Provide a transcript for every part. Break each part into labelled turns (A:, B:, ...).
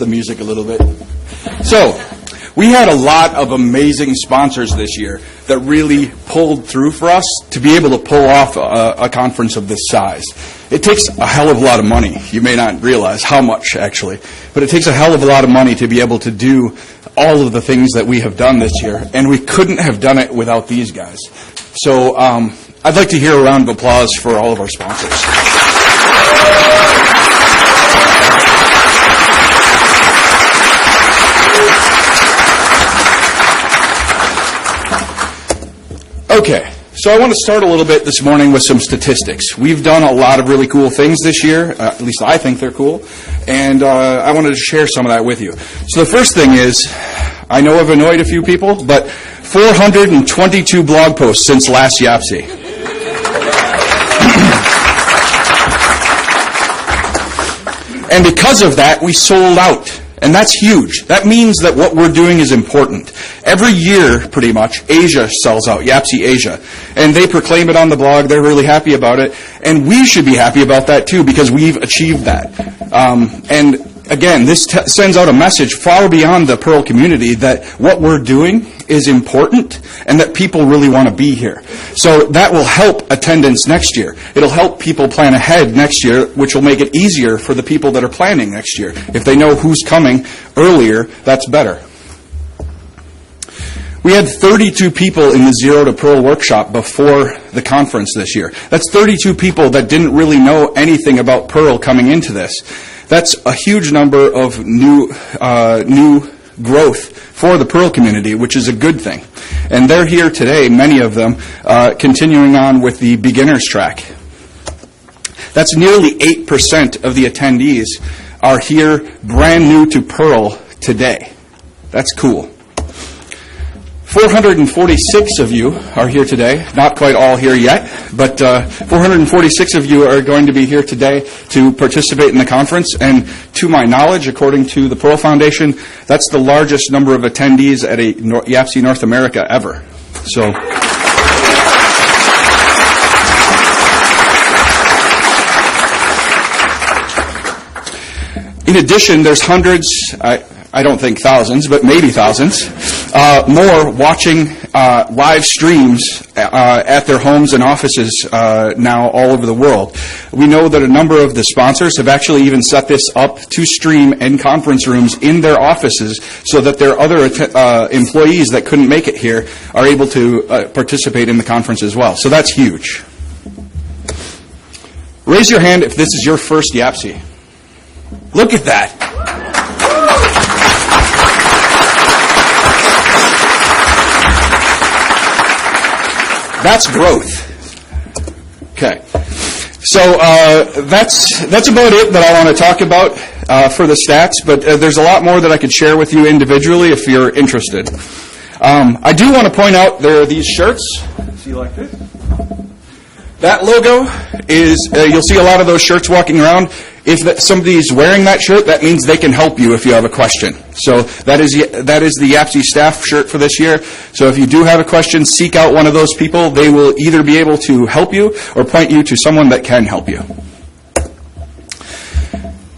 A: the music a little bit. So, we had a lot of amazing sponsors this year that really pulled through for us to be able to pull off a conference of this size. It takes a hell of a lot of money. You may not realize how much, actually. But it takes a hell of a lot of money to be able to do all of the things that we have done this year. And we couldn't have done it without these guys. So I'd like to hear a round of applause for all of our sponsors. Okay, so I want to start a little bit this morning with some statistics. We've done a lot of really cool things this year, at least I think they're cool, and I wanted to share some of that with you. So the first thing is, I know I've annoyed a few people, but 422 blog posts since last YAPC. And because of that, we sold out. And that's huge. That means that what we're doing is important. Every year, pretty much, Asia sells out, YAPC Asia. And they proclaim it on the blog. They're really happy about it. And we should be happy about that, too, because we've achieved that. And again, this sends out a message far beyond the Perl community that what we're doing is important and that people really want to be here. So that will help attendance next year. It'll help people plan ahead next year, which will make it easier for the people that are planning next year. If they know who's coming earlier, that's better. We had 32 people in the Zero to Perl workshop before the conference this year. That's 32 people that didn't really know anything about Perl coming into this. That's a huge number of new growth for the Perl community, which is a good thing. And they're here today, many of them, continuing on with the beginner's track. That's nearly 8% of the attendees are here brand new to Perl today. That's cool. 446 of you are here today. Not quite all here yet, but 446 of you are going to be here today to participate in the conference. And to my knowledge, according to the Perl Foundation, that's the largest number of attendees at a YAPC North America ever. So, in addition, there's hundreds, I don't think thousands, but maybe thousands, more watching live streams at their homes and offices now all over the world. We know that a number of the sponsors have actually even set this up to stream in conference rooms in their offices so that their other employees that couldn't make it here are able to participate in the conference as well. So that's huge. Raise your hand if this is your first YAPC. Look at that. That's growth. Okay. So that's about it that I want to talk about for the stats, but there's a lot more that I could share with you individually if you're interested. I do want to point out there are these shirts. See like this? That logo is, you'll see a lot of those shirts walking around. If somebody's wearing that shirt, that means they can help you if you have a question. So that is the YAPC staff shirt for this year. So if you do have a question, seek out one of those people. They will either be able to help you or point you to someone that can help you.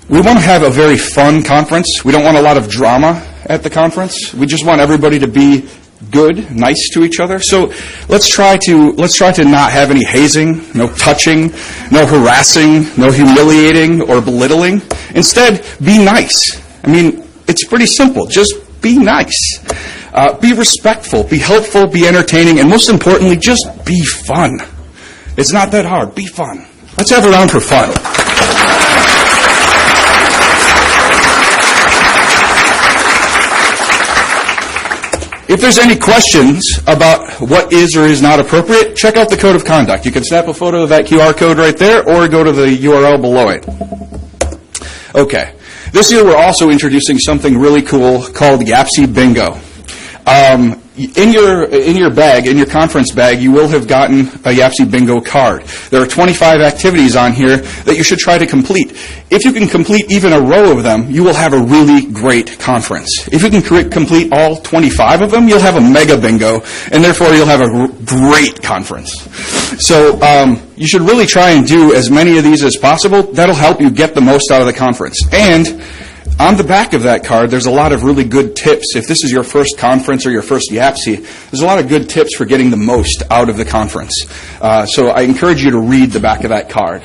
A: We want to have a very fun conference. We don't want a lot of drama at the conference. We just want everybody to be good, nice to each other. So let's try to not have any hazing, no touching, no harassing, no humiliating or belittling. Instead, be nice. I mean, it's pretty simple. Just be nice. Be respectful, be helpful, be entertaining, and most importantly, just be fun. It's not that hard. Be fun. Let's have a round for fun. If there's any questions about what is or is not appropriate, check out the Code of Conduct. You can snap a photo of that QR code right there or go to the URL below it. Okay. This year we're also introducing something really cool called YAPC Bingo. In your bag, in your conference bag, you will have gotten a YAPC Bingo card. There are 25 activities on here that you should try to complete. If you can complete even a row of them, you will have a really great conference. If you can complete all 25 of them, you'll have a mega bingo, and therefore you'll have a great conference. So you should really try and do as many of these as possible. That'll help you get the most out of the conference. And On the back of that card, there's a lot of really good tips. If this is your first conference or your first YAPC, there's a lot of good tips for getting the most out of the conference. So I encourage you to read the back of that card.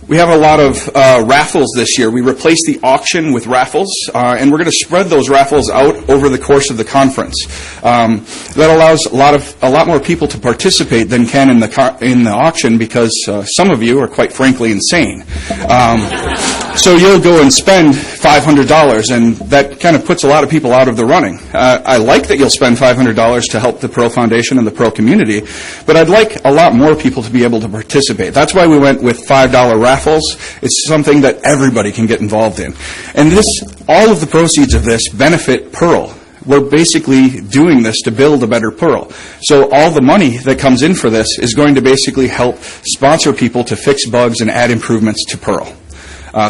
A: We have a lot of raffles this year. We replaced the auction with raffles, and we're going to spread those raffles out over the course of the conference. That allows a lot more people to participate than can in the auction, because some of you are quite frankly insane. So you'll go and spend $500, and that kind of puts a lot of people out of the running. I like that you'll spend $500 to help the Perl Foundation and the Perl community, but I'd like a lot more people to be able to participate. That's why we went with $5 raffles. It's something that everybody can get involved in. And all of the proceeds of this benefit Perl. We're basically doing this to build a better Perl. So all the money that comes in for this is going to basically help sponsor people to fix bugs and add improvements to Perl.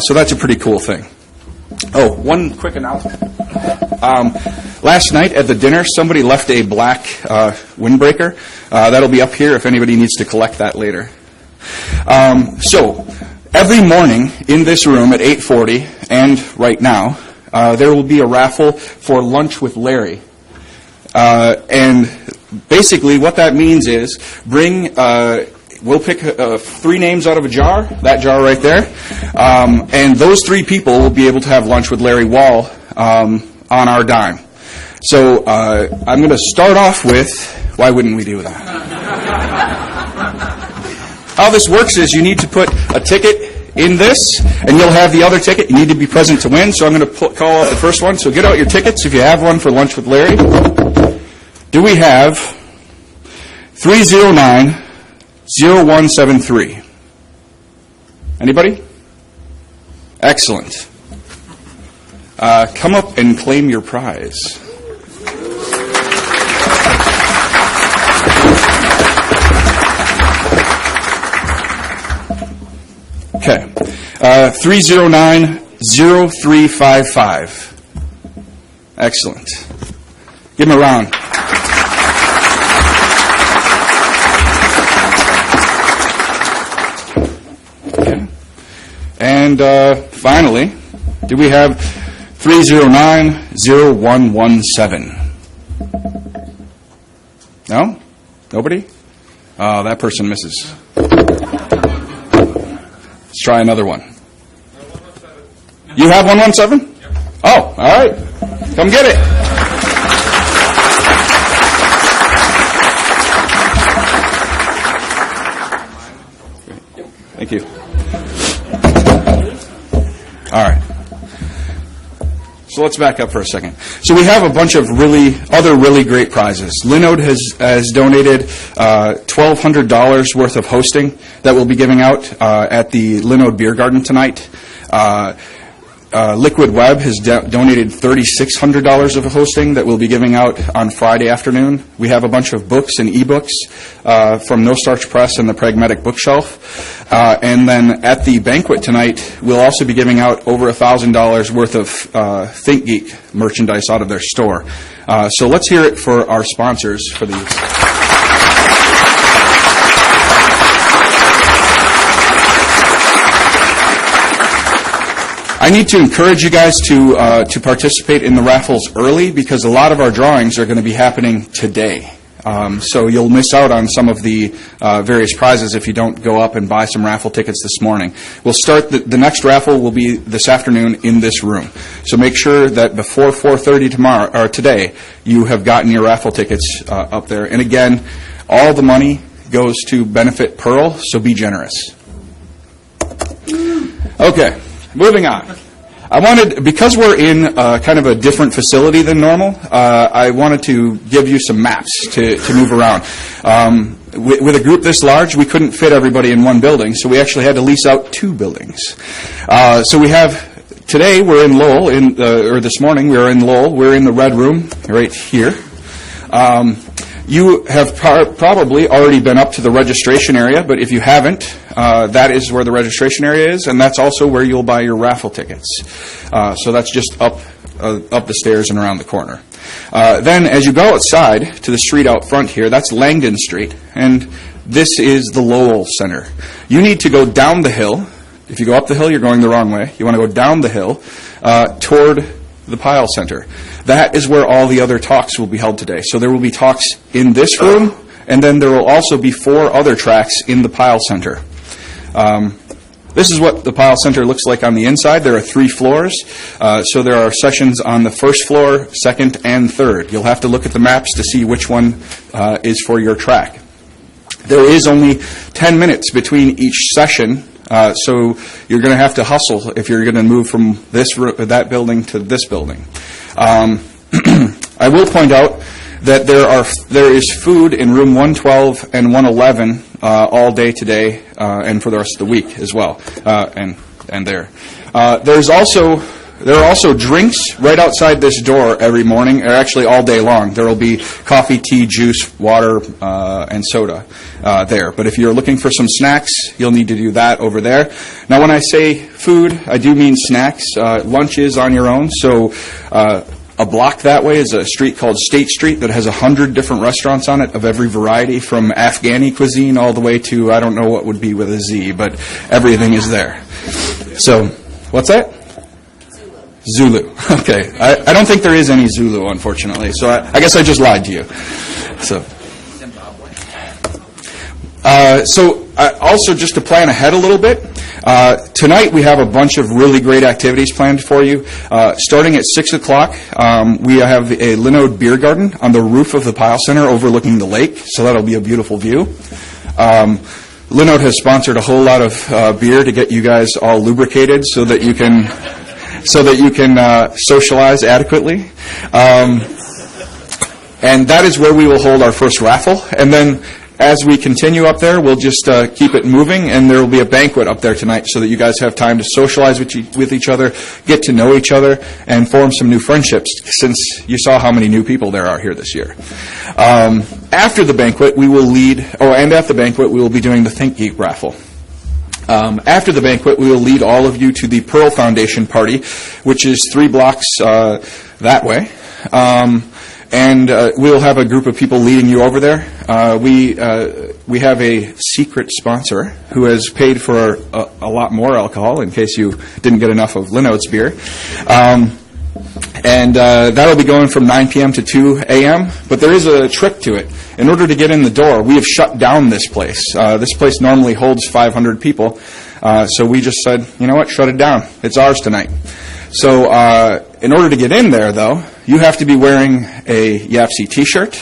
A: So that's a pretty cool thing. Oh, one quick announcement. Last night at the dinner, somebody left a black windbreaker. That'll be up here if anybody needs to collect that later. So every morning in this room at 8:40 and right now, there will be a raffle for lunch with Larry. And basically what that means is we'll pick 3 names out of a jar, that jar right there, and those 3 people will be able to have lunch with Larry Wall on our dime. So I'm going to start off with, why wouldn't we do that? How this works is you need to put a ticket in this, and you'll have the other ticket. You need to be present to win, so I'm going to call out the first one. So get out your tickets if you have one for lunch with Larry. Do we have 309-0173? Anybody? Excellent. Come up and claim your prize. Okay. 309-0355. Excellent. Give him a round. Okay. And finally, do we have 309-0117? No? Nobody? Oh, that person misses. Let's try another one. You have 117? Yep. Oh, all right. Come get it. Thank you. All right. So let's back up for a second. So we have a bunch of other really great prizes. Linode has donated $1,200 worth of hosting that we'll be giving out at the Linode Beer Garden tonight. Liquid Web has donated $3,600 of hosting that we'll be giving out on Friday afternoon. We have a bunch of books and ebooks from No Starch Press and the Pragmatic Bookshelf. And then at the banquet tonight, we'll also be giving out over $1,000 worth of ThinkGeek merchandise out of their store. So let's hear it for our sponsors for these. I need to encourage you guys to participate in the raffles early, because a lot of our drawings are going to be happening today. So you'll miss out on some of the various prizes if you don't go up and buy some raffle tickets this morning. We'll start, the next raffle will be this afternoon in this room. So make sure that before 4:30 today, you have gotten your raffle tickets up there. And again, all the money goes to benefit Perl, so be generous. Okay. Moving on. Because we're in kind of a different facility than normal, I wanted to give you some maps to move around. With a group this large, we couldn't fit everybody in one building, so we actually had to lease out 2 buildings. So we have, today we're in Lowell, or this morning we were in Lowell. We're in the red room right here. You have probably already been up to the registration area, but if you haven't, that is where the registration area is, and that's also where you'll buy your raffle tickets. So that's just up the stairs and around the corner. Then as you go outside to the street out front here, that's Langdon Street, and this is the Lowell Center. You need to go down the hill If you go up the hill, you're going the wrong way. You want to go down the hill toward the Pyle Center. That is where all the other talks will be held today. So there will be talks in this room, and then there will also be 4 other tracks in the Pyle Center. This is what the Pyle Center looks like on the inside. There are 3 floors, so there are sessions on the first floor, second, and third. You'll have to look at the maps to see which one is for your track. There is only 10 minutes between each session, so you're going to have to hustle if you're going to move from that building to this building. I will point out that there is food in room 112 and 111 all day today and for the rest of the week as well. And there. There are also drinks right outside this door every morning, or actually all day long. There will be coffee, tea, juice, water, and soda there. But if you're looking for some snacks, you'll need to do that over there. Now, when I say food, I do mean snacks. Lunch is on your own, so a block that way is a street called State Street that has 100 different restaurants on it of every variety, from Afghani cuisine all the way to, I don't know what would be with a Z, but everything is there. So, what's that? Zulu. Okay. I don't think there is any Zulu, unfortunately, so I guess I just lied to you. Also, just to plan ahead a little bit, tonight we have a bunch of really great activities planned for you. Starting at 6 o'clock, we have a Linode beer garden on the roof of the Pyle Center overlooking the lake, so that'll be a beautiful view. Linode has sponsored a whole lot of beer to get you guys all lubricated so that you can socialize adequately. And that is where we will hold our first raffle. And then as we continue up there, we'll just keep it moving, and there will be a banquet up there tonight so that you guys have time to socialize with each other, get to know each other, and form some new friendships, since you saw how many new people there are here this year. After the banquet, and at the banquet, we will be doing the Think Geek raffle. After the banquet, we will lead all of you to the Perl Foundation party, which is 3 blocks that way. And we'll have a group of people leading you over there. We have a secret sponsor who has paid for a lot more alcohol, in case you didn't get enough of Linode's beer. And that'll be going from 9 p.m. to 2 a.m., but there is a trick to it. In order to get in the door, we have shut down this place. This place normally holds 500 people, so we just said, you know what, shut it down. It's ours tonight. So in order to get in there, though, you have to be wearing a YAPC T-shirt.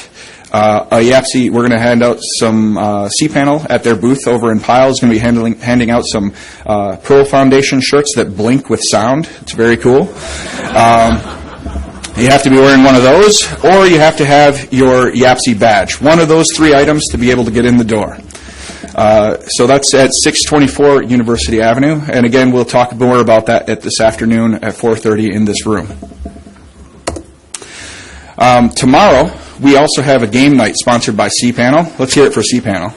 A: A YAPC, we're going to hand out some cPanel at their booth over in Pyle. Is going to be handing out some Perl Foundation shirts that blink with sound. It's very cool. You have to be wearing one of those, or you have to have your YAPC badge. One of those 3 items to be able to get in the door. So that's at 624 University Avenue. And again, we'll talk more about that this afternoon at 4:30 in this room. Tomorrow, we also have a game night sponsored by cPanel. Let's hear it for cPanel.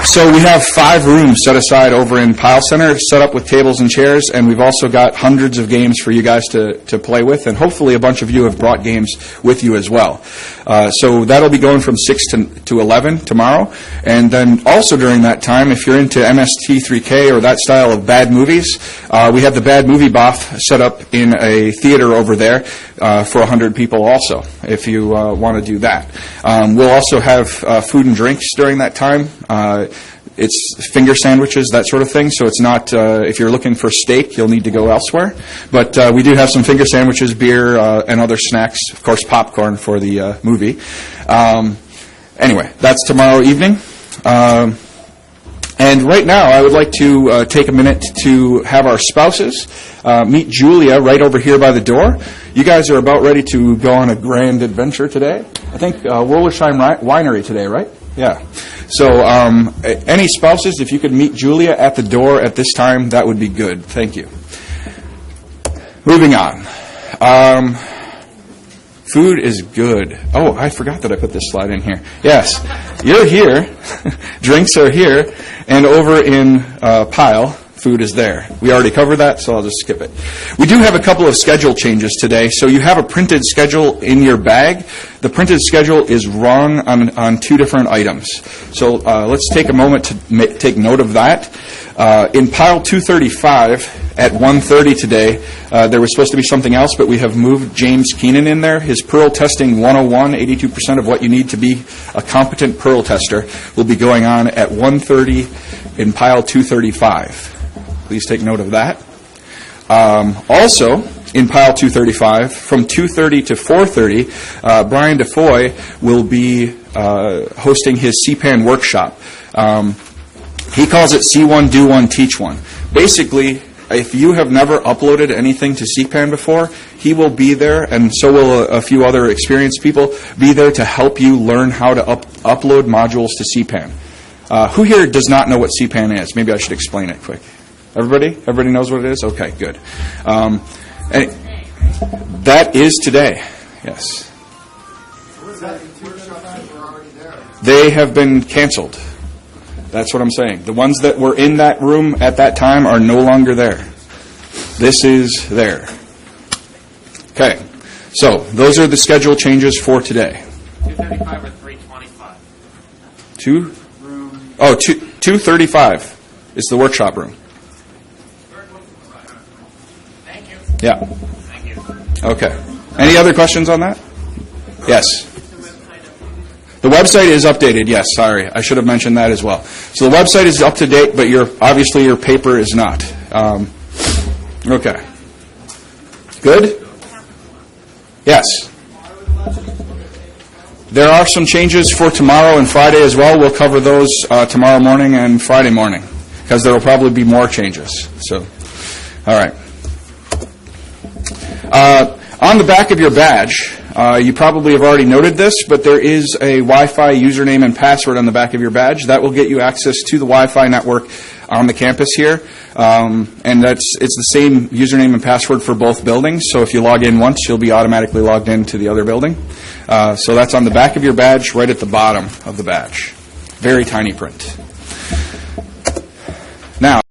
A: So we have 5 rooms set aside over in Pyle Center, set up with tables and chairs, and we've also got hundreds of games for you guys to play with, and hopefully a bunch of you have brought games with you as well. So that'll be going from 6 to 11 tomorrow, and then also during that time, if you're into MST3K or that style of bad movies, we have the Bad Movie Boff set up in a theater over there for 100 people also, if you want to do that. We'll also have food and drinks during that time. It's finger sandwiches, that sort of thing, so it's not, if you're looking for steak, you'll need to go elsewhere. But we do have some finger sandwiches, beer, and other snacks, of course popcorn for the movie. Anyway, that's tomorrow evening. And right now, I would like to take a minute to have our spouses meet Julia right over here by the door. You guys are about ready to go on a grand adventure today. I think Wollersheim Winery today, right? Yeah. So any spouses, if you could meet Julia at the door at this time, that would be good. Thank you. Moving on. Food is good. Oh, I forgot that I put this slide in here. Yes, you're here. Drinks are here. And over in Pyle, food is there. We already covered that, so I'll just skip it. We do have a couple of schedule changes today. So you have a printed schedule in your bag. The printed schedule is wrong on two different items. So let's take a moment to take note of that. In pile 235 at 1:30 today, there was supposed to be something else, but we have moved James Keenan in there. His Perl Testing 101, 82% of what you need to be a competent Perl tester, will be going on at 1:30 in pile 235. Please take note of that. Also, in pile 235, from 2:30 to 4:30, Brian DeFoy will be hosting his CPAN workshop. He calls it See One, Do One, Teach One. Basically, if you have never uploaded anything to CPAN before, he will be there, and so will a few other experienced people, be there to help you learn how to upload modules to CPAN. Who here does not know what CPAN is? Maybe I should explain it quick. Everybody? Everybody knows what it is? Okay, good. And that is today, yes. They have been canceled. That's what I'm saying. The ones that were in that room at that time are no longer there. This is there. Okay, so those are the schedule changes for today.
B: 235 or 325?
A: 235 is the workshop room.
B: Thank you.
A: Yeah.
B: Thank you.
A: Okay. Any other questions on that? Yes. The website is updated, yes, sorry. I should have mentioned that as well. So the website is up to date, but obviously your paper is not. Okay. Good? Yes. There are some changes for tomorrow and Friday as well. We'll cover those tomorrow morning and Friday morning, because there will probably be more changes. So, all right. On the back of your badge, you probably have already noted this, but there is a Wi-Fi username and password on the back of your badge. That will get you access to the Wi-Fi network on the campus here. And it's the same username and password for both buildings. So if you log in once, you'll be automatically logged into the other building. So that's on the back of your badge, right at the bottom of the badge. Very tiny print. Now,